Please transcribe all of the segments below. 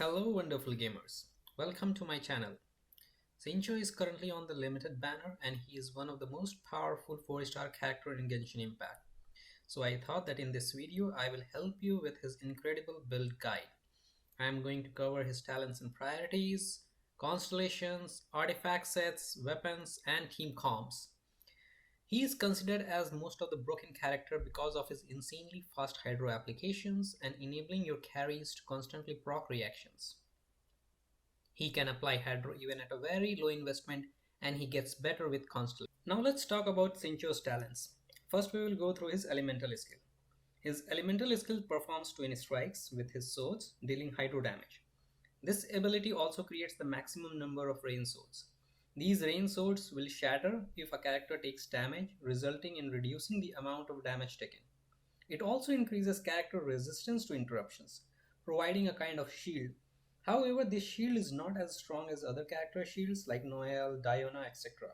Hello wonderful gamers, welcome to my channel. Xingqiu is currently on the limited banner and he is one of the most powerful 4-star character in Genshin Impact. So I thought that in this video I will help you with his incredible build guide. I am going to cover his talents and priorities, constellations, artifact sets, weapons and team comps. He is considered as most of the broken character because of his insanely fast hydro applications and enabling your carries to constantly proc reactions. He can apply hydro even at a very low investment and he gets better with constellation. Now let's talk about Xingqiu's talents. First we will go through his elemental skill. His elemental skill performs 20 strikes with his swords, dealing hydro damage. This ability also creates the maximum number of rain swords. These rain swords will shatter if a character takes damage, resulting in reducing the amount of damage taken. It also increases character resistance to interruptions, providing a kind of shield. However, this shield is not as strong as other character shields like Noelle, Diona, etc.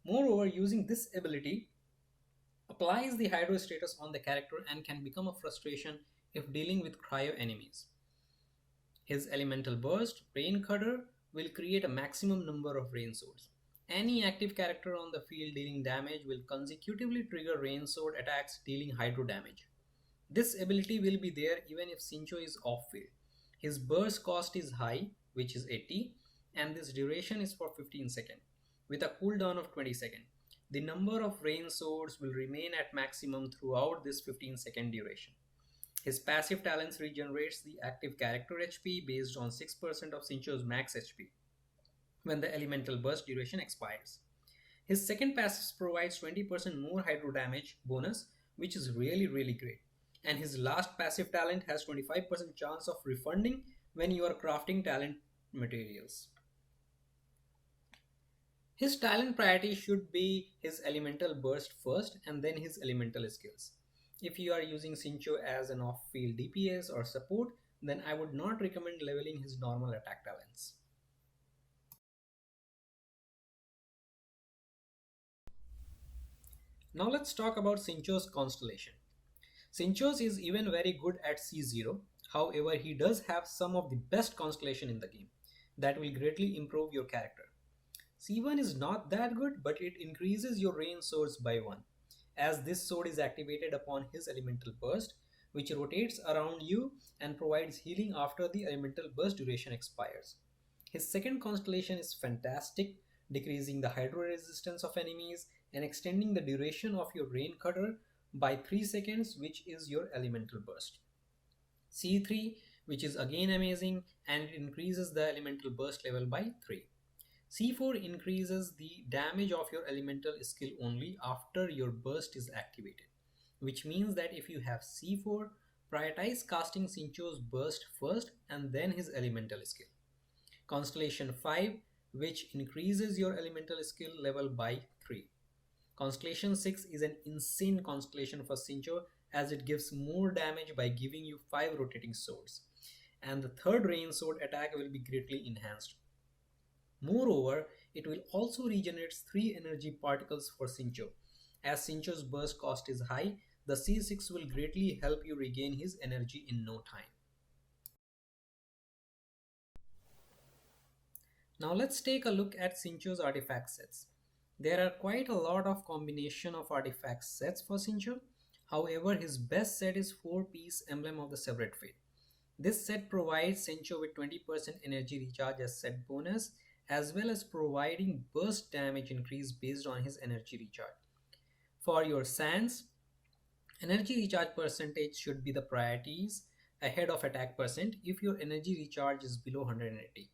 Moreover, using this ability applies the hydro status on the character and can become a frustration if dealing with cryo enemies. His elemental burst, Rain Cutter, will create a maximum number of rain swords. Any active character on the field dealing damage will consecutively trigger rain sword attacks dealing hydro damage. This ability will be there even if Xingqiu is off field. His burst cost is high, which is 80, and this duration is for 15 seconds, with a cooldown of 20 seconds. The number of rain swords will remain at maximum throughout this 15-second duration. His passive talents regenerates the active character HP based on 6% of Xingqiu's max HP when the elemental burst duration expires. His second passive provides 20% more hydro damage bonus, which is really great. And his last passive talent has 25% chance of refunding when you are crafting talent materials. His talent priority should be his elemental burst first and then his elemental skills. If you are using Xingqiu as an off-field DPS or support, then I would not recommend leveling his normal attack talents. Now let's talk about Xingqiu's constellation. Xingqiu is even very good at C0, however he does have some of the best constellation in the game that will greatly improve your character. C1 is not that good, but it increases your rain swords by 1, as this sword is activated upon his elemental burst, which rotates around you and provides healing after the elemental burst duration expires. His second constellation is fantastic, decreasing the hydro resistance of enemies and extending the duration of your rain cutter by 3 seconds, which is your elemental burst. C3, which is again amazing, and it increases the elemental burst level by 3. C4 increases the damage of your elemental skill only after your burst is activated, which means that if you have C4, prioritize casting Xingqiu's burst first and then his elemental skill. Constellation 5, which increases your elemental skill level by 3. Constellation 6 is an insane constellation for Xingqiu as it gives more damage by giving you 5 rotating swords, and the third rain sword attack will be greatly enhanced. Moreover, it will also regenerate 3 energy particles for Xingqiu. As Xingqiu's burst cost is high, the C6 will greatly help you regain his energy in no time. Now let's take a look at Xingqiu's artifact sets. There are quite a lot of combination of artifact sets for Xingqiu. However, his best set is 4-piece Emblem of the Severed Fate. This set provides Xingqiu with 20% energy recharge as set bonus, as well as providing burst damage increase based on his energy recharge. For your sands, energy recharge percentage should be the priorities ahead of attack percent if your energy recharge is below 180.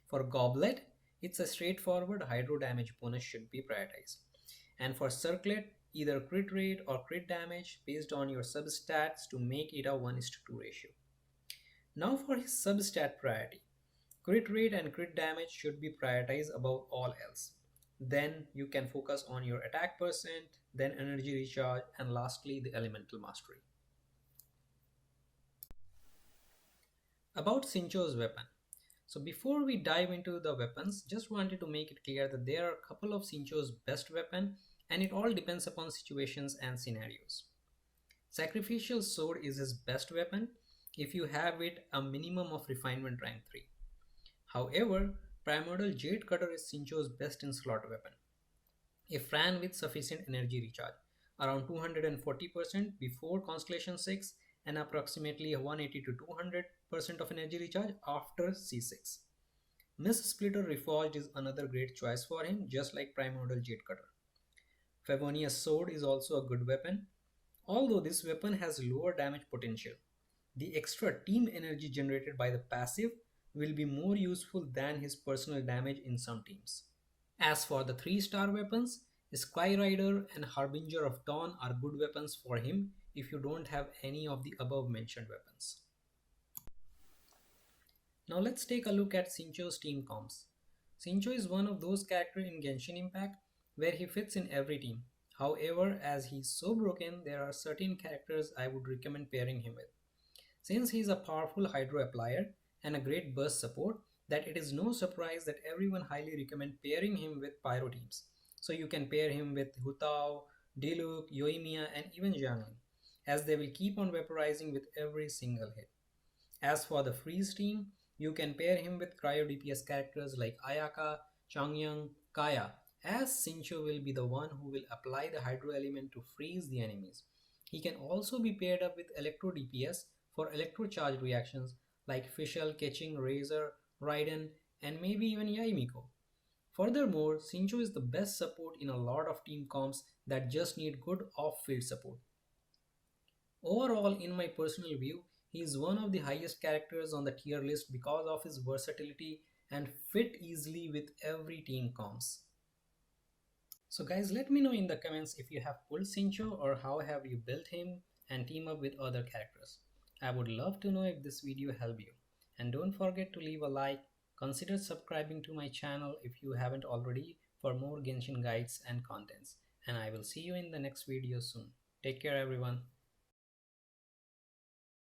For goblet, it's a straightforward hydro damage bonus should be prioritized. And for circlet, either crit rate or crit damage based on your substats to make it a 1:2 ratio. Now for his substat priority. Crit rate and crit damage should be prioritized above all else. Then you can focus on your attack percent, then energy recharge, and lastly the elemental mastery. About Xingqiu's weapon. So before we dive into the weapons, just wanted to make it clear that there are a couple of Xingqiu's best weapon and it all depends upon situations and scenarios. Sacrificial Sword is his best weapon. if you have it a minimum of refinement rank 3. However, Primordial Jade Cutter is Xingqiu's best in slot weapon. If ran with sufficient energy recharge, around 240% before Constellation 6 and approximately 180 to 200% of energy recharge after C6. Miss Splitter Reforged is another great choice for him, just like Primordial Jade Cutter. Favonia's Sword is also a good weapon, although this weapon has lower damage potential. The extra team energy generated by the passive will be more useful than his personal damage in some teams. As for the 3-star weapons, Skyrider and Harbinger of Dawn are good weapons for him if you don't have any of the above mentioned weapons. Now let's take a look at Xingqiu's team comps. Xingqiu is one of those characters in Genshin Impact where he fits in every team. However, as he's so broken, there are certain characters I would recommend pairing him with. Since he is a powerful hydro applier and a great burst support, that it is no surprise that everyone highly recommend pairing him with pyro teams. So you can pair him with Hutao, Diluc, Yoimiya and even Jiangling, as they will keep on vaporizing with every single hit. As for the freeze team, you can pair him with cryo DPS characters like Ayaka, Changyang, Kaya, as Xingqiu will be the one who will apply the hydro element to freeze the enemies. He can also be paired up with electro DPS for electro charge reactions like Fischl, Ketching, Razor, Raiden, and maybe even Yaimiko. Furthermore, Xingqiu is the best support in a lot of team comps that just need good off-field support. Overall, in my personal view, he is one of the highest characters on the tier list because of his versatility and fit easily with every team comps. So guys, let me know in the comments if you have pulled Xingqiu or how have you built him and team up with other characters. I would love to know if this video helped you. And don't forget to leave a like, consider subscribing to my channel if you haven't already for more Genshin guides and contents. And I will see you in the next video soon. Take care everyone.